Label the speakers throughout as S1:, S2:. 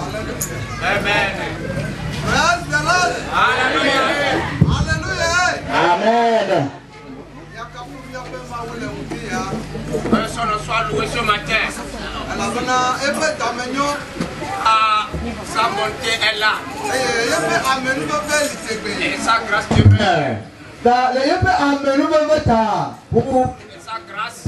S1: Amen.
S2: Praise the Lord.
S1: Hallelujah.
S2: Hallelujah.
S3: Amen.
S1: Que son nom soit loué ce matin. Sa bonté est là. Et sa grâce demeure. Et sa grâce.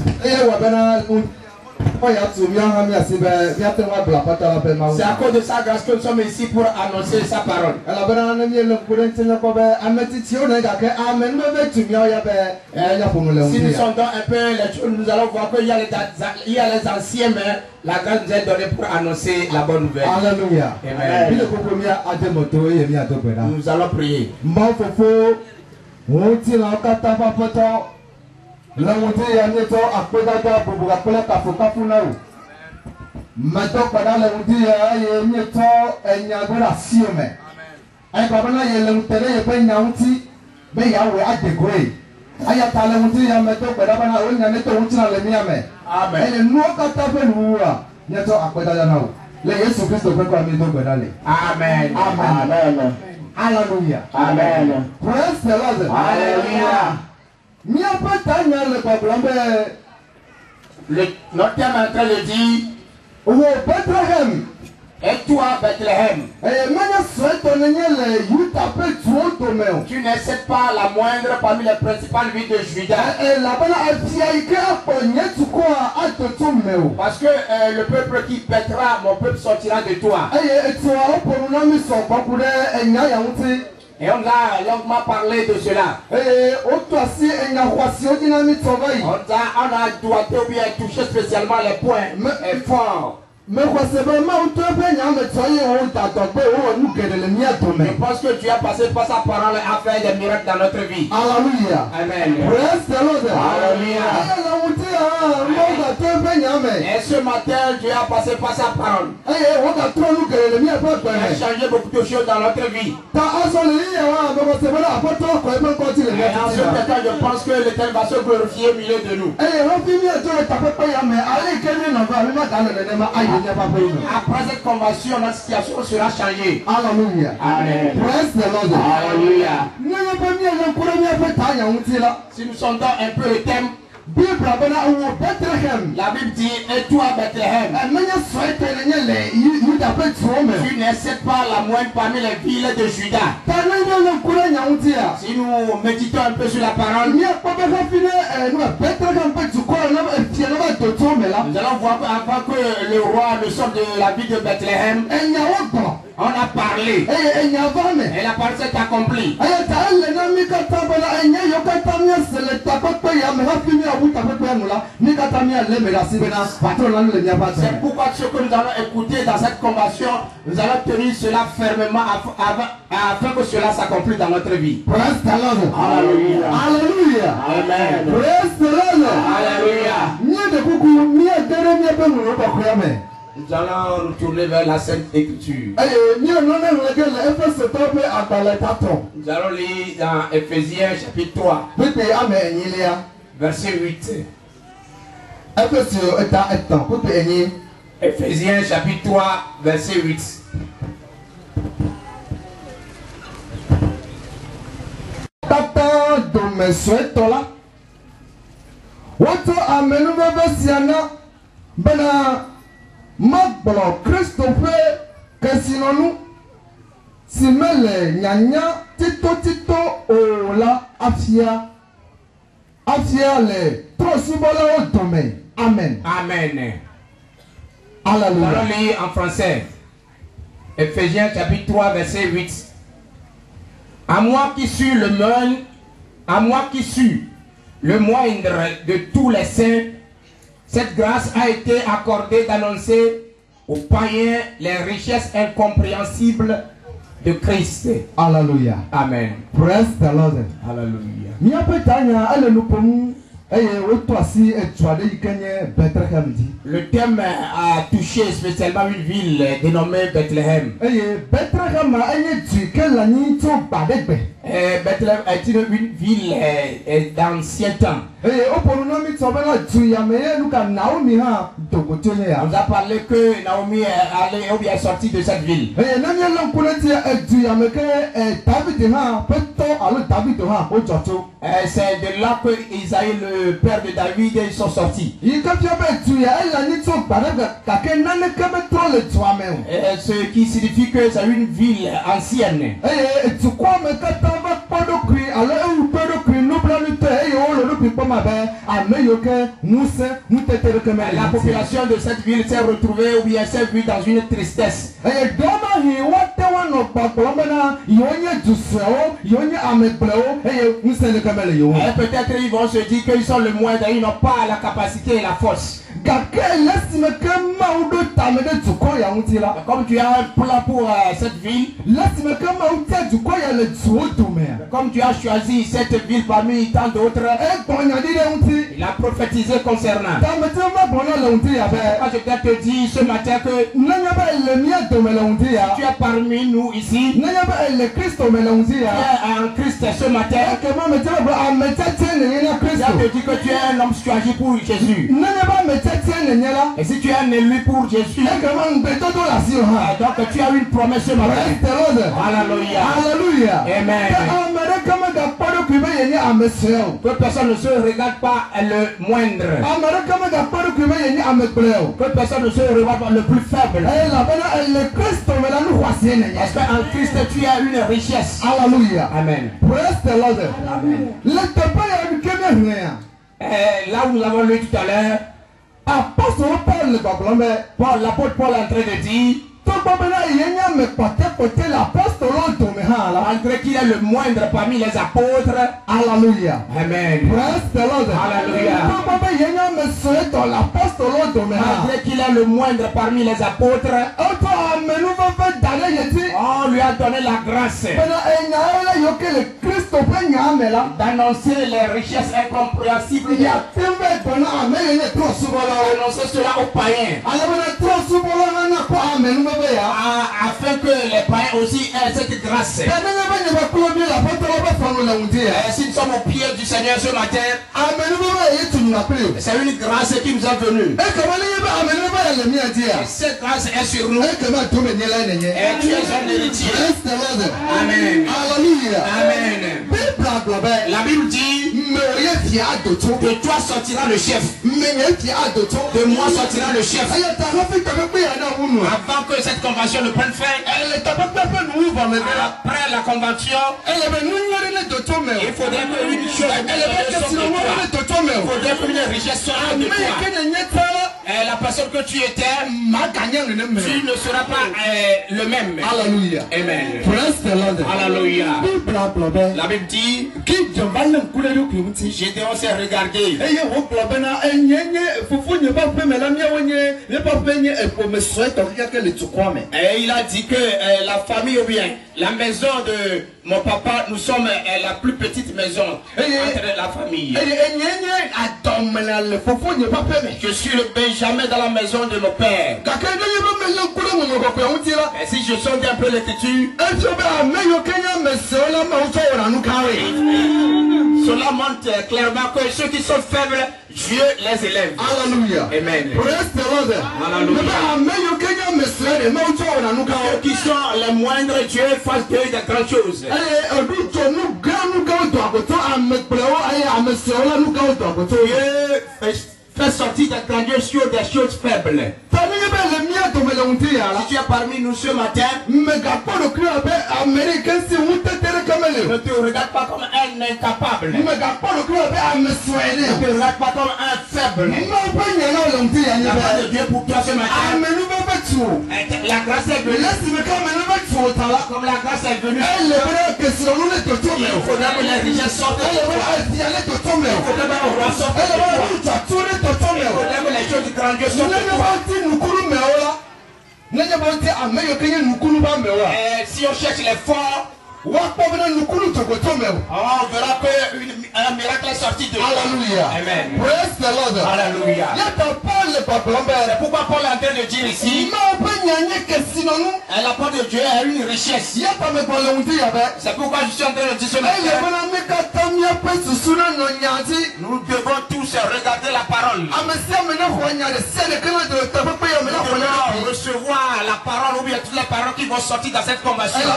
S3: C'est à cause de sa grâce que nous sommes ici pour annoncer sa parole. Si nous sondons un peu les choses, nous allons voir qu'il y a les anciens, mais la grâce nous est donnée pour annoncer la bonne nouvelle.
S4: Alléluia.
S3: Amen. Nous allons prier. Amen. Amen.
S4: Hallelujah.
S3: Amen.
S4: Praise the Lord.
S3: Hallelujah. Notre thème est en train de dire, et toi Bethléem, tu n'es pas la moindre parmi les principales villes de Juda. Parce que le peuple qui paîtra, mon peuple sortira de toi. Et on a longuement parlé de cela. On a doigté ou bien touché spécialement les points forts. Je pense que Dieu a passé par sa parole à faire des miracles dans notre vie.
S4: Alléluia.
S3: Amen. Alléluia. Et ce matin, Dieu a passé par sa parole. Il a changé beaucoup de choses dans notre vie. Et en ce temps, je pense que l'Éternel va se glorifier au milieu de nous. Après cette convention, notre situation sera changée.
S4: Alléluia.
S3: Amen.
S4: Praise the Lord.
S3: Alléluia. Si nous sondons un peu le thème, la Bible dit, et toi Bethléem, tu n'es pas la moindre parmi les villes de Juda. Si nous méditons un peu sur la parole, nous allons voir avant que le roi ne sorte de la ville de Bethléem, on a parlé. Et la parole s'est accomplie. C'est pourquoi ce que nous allons écouter dans cette convention, nous allons tenir cela fermement afin que cela s'accomplisse dans notre vie. Alléluia.
S4: Alléluia.
S3: Amen.
S4: Praise the Lord.
S3: Alléluia. Nous allons nous tourner vers la Sainte Écriture. Nous allons lire dans Éphésiens chapitre 3, verset 8. Éphésiens chapitre 3, verset 8.
S4: Magbo Christopher Kessinonu Simele Nyanya Tito Ola Afia le Trosibola Otome. Amen.
S3: Amen.
S4: Alléluia.
S3: Nous allons lire en français. Éphésiens chapitre 3 verset 8. À moi qui suis le moindre de tous les saints, cette grâce a été accordée d'annoncer aux païens les richesses incompréhensibles de Christ.
S4: Alléluia.
S3: Amen.
S4: Praise the Lord.
S3: Alléluia.
S4: Mia petanya ale nupomu
S3: Le thème a touché spécialement une ville dénommée Bethléem. Bethléem est une ville d'ancien temps. On nous a parlé que Naomi est allée ou bien sortie de cette ville. C'est de là que Isaïe, le père de David, ils sont sortis. Ce qui signifie que c'est une ville ancienne. La population de cette ville s'est retrouvée ou bien s'est vue dans une tristesse. Peut-être ils vont se dire qu'ils sont le moindre, ils n'ont pas la capacité et la force. Comme tu as un plan pour cette ville, comme tu as choisi cette ville parmi tant d'autres, il a prophétisé concernant. Quand je te dis ce matin que tu es parmi nous ici, tu es en Christ ce matin, tu as te dit que tu es un homme choisi pour Jésus. Et si tu es un élu pour Jésus, donc tu as une promesse ce matin. Alléluia.
S4: Alléluia.
S3: Amen. Que personne ne se regarde pas le moindre. Que personne ne se regarde pas le plus faible. Parce qu'en Christ tu as une richesse.
S4: Alléluia.
S3: Amen.
S4: Praise the Lord.
S3: Amen. Là où nous avons lu tout à l'heure, l'apôtre Paul est en train de dire, malgré qu'il est le moindre parmi les apôtres.
S4: Alléluia.
S3: Amen. Alléluia. Malgré qu'il est le moindre parmi les apôtres, on lui a donné la grâce d'annoncer les richesses incompréhensibles, d'annoncer cela aux païens, afin que les païens aussi aient cette grâce. Si nous sommes au pied du Seigneur ce matin, c'est une grâce qui nous est venue. Et cette grâce est sur nous. Et tu es un héritier. Amen. Amen. La Bible dit, de toi sortira le chef. De moi sortira le chef. Avant que cette convention ne prenne fin, après la convention, il faudrait qu'une chose, il faudrait qu'une richesse sorte de toi. La personne que tu étais, tu ne seras pas le même.
S4: Alléluia.
S3: Amen.
S4: Alléluia.
S3: La Bible dit, Gédéon s'est regardé. Et il a dit que la famille ou bien la maison de mon papa, nous sommes la plus petite maison entre la famille. Je suis le Benjamin dans la maison de mon père. Et si je sonde un peu l'écriture, cela montre clairement que ceux qui sont faibles, Dieu les élève.
S4: Alléluia.
S3: Amen. Alléluia. Ceux qui sont les moindres, Dieu fasse d'eux de grandes choses. Dieu fait sortir des grandioses choses, des choses faibles. Si tu es parmi nous ce matin, ne te regarde pas comme un incapable. Ne te regarde pas comme un faible. La grâce de Dieu pour toi ce matin. La grâce est venue. Comme la grâce est venue, il faudra que les richesses sortent de toi. Il faudra que le roi sorte de toi. Il faudra que les choses grandioses sortent de toi. Si on cherche les forts, On
S1: verra qu'un miracle est sorti de lui.
S3: Alléluia.
S1: Amen.
S3: Praise the Lord.
S1: Alléluia. C'est pourquoi Paul est en train de dire ici, la parole de Dieu a une richesse. C'est pourquoi je suis en train de dire ce matin, nous devons tous regarder la parole. Nous devons recevoir la parole ou bien toutes les paroles qui vont sortir dans cette conversation.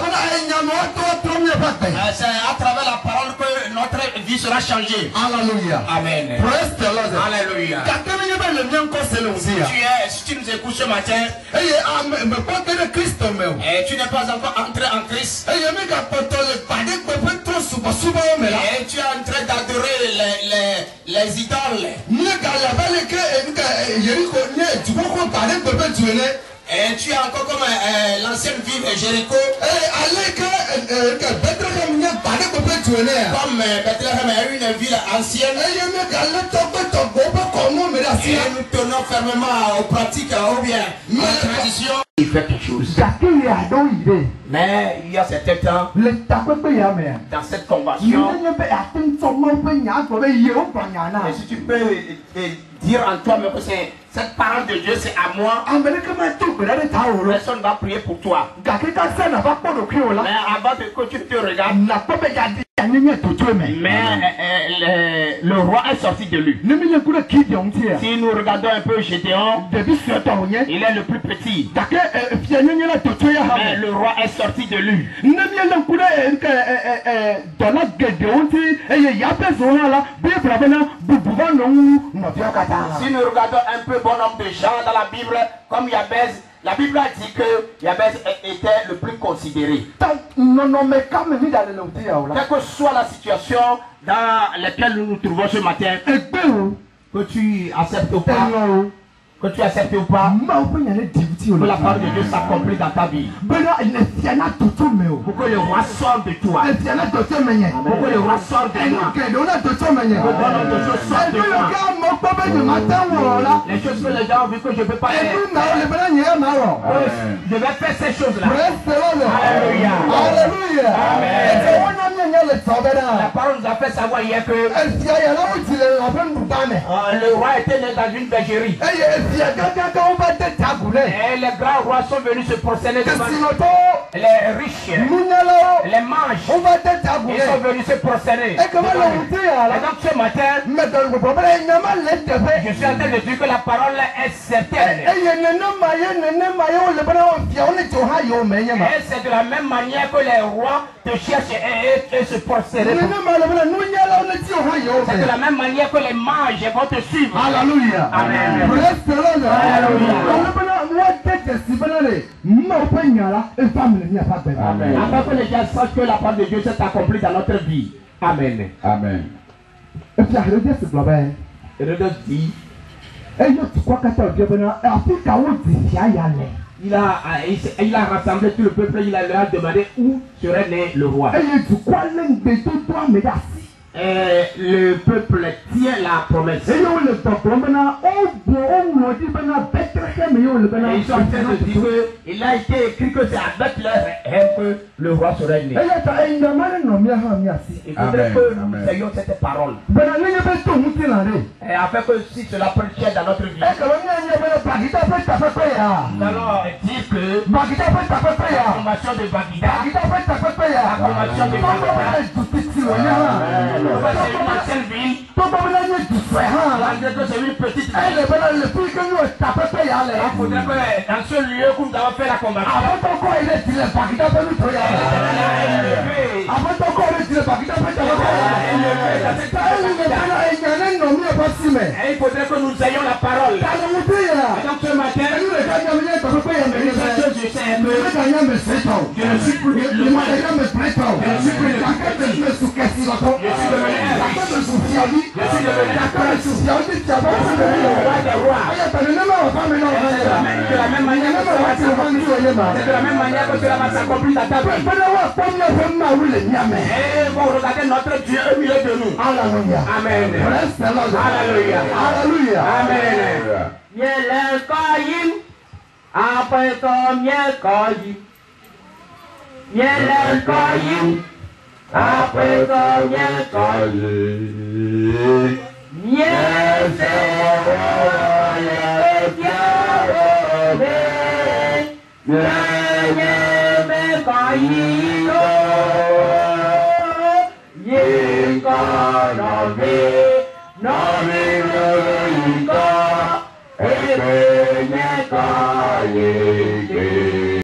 S1: C'est à travers la parole que notre vie sera changée.
S3: Alléluia.
S1: Amen.
S3: Praise the Lord.
S1: Alléluia. Si tu nous écoutes ce matin et tu n'es pas encore entré en Christ et tu es en train d'adorer les idoles et tu es encore comme l'ancienne ville de Jéricho, comme Bethléem est une ville ancienne, et nous tenons fermement aux pratiques ou bien aux traditions. Il fait quelque chose. Mais il y a certains temps, dans cette convention, et si tu peux dire en toi-même que cette parole de Dieu c'est à moi, personne ne va prier pour toi. Mais avant que tu te regardes, mais le roi est sorti de lui. Si nous regardons un peu Gédéon, il est le plus petit. Mais le roi est sorti de lui. Si nous regardons un peu bon nombre de gens dans la Bible, comme Jabez, la Bible a dit que Jabez était le plus considéré. Quelle que soit la situation dans laquelle nous nous trouvons ce matin, que tu acceptes ou pas, que tu acceptes ou pas, que la parole de Dieu s'accomplit dans ta vie. Pour que le roi sorte de toi. Pour que le roi sorte de moi. Que bon nombre de choses sortent de moi. Les choses que les gens ont vu que je ne peux pas faire. Je vais faire ces choses-là. Alléluia. Amen. La parole nous a fait savoir hier que le roi était né dans une bergerie. Et les grands rois sont venus se prosterner devant les riches, les mages. Ils sont venus se prosterner. Et donc ce matin, je suis en train de dire que la parole est certaine. Et c'est de la même manière que les rois te cherchent et se prosternent. C'est de la même manière que les mages vont te suivre.
S3: Alléluia.
S1: Amen. Afin que les gens sachent que la parole de Dieu s'est accomplie dans notre vie. Amen.
S3: Amen.
S1: Hérodos dit, il a rassemblé tout le peuple, il leur a demandé où serait né le roi. Le peuple tient la promesse. Et ils sont en train de dire qu'il a été écrit que c'est à Bethléem que le roi serait né. Il faudrait que nous ayons cette parole. Et afin que si cela peut être dans notre vie, nous allons dire que la formation de Bagdad, la formation de Bagdad, c'est une ancienne ville. Malgré que c'est une petite ville. Il faudrait que dans ce lieu où nous avons fait la conversion, et il faudrait que nous ayons la parole. Et donc ce matin, je sais un peu, je ne suis plus le moi, je ne suis plus le de la même manière que cela va s'accomplir dans ta vie. Et vous regardez notre Dieu au milieu de nous. Alléluia. Amen. Alléluia. Amen. Nhớ có gì après có nhớ có gì nhớ sẽ nhớ nhớ về nhớ về có gì đó gì có nó về có về nhớ có gì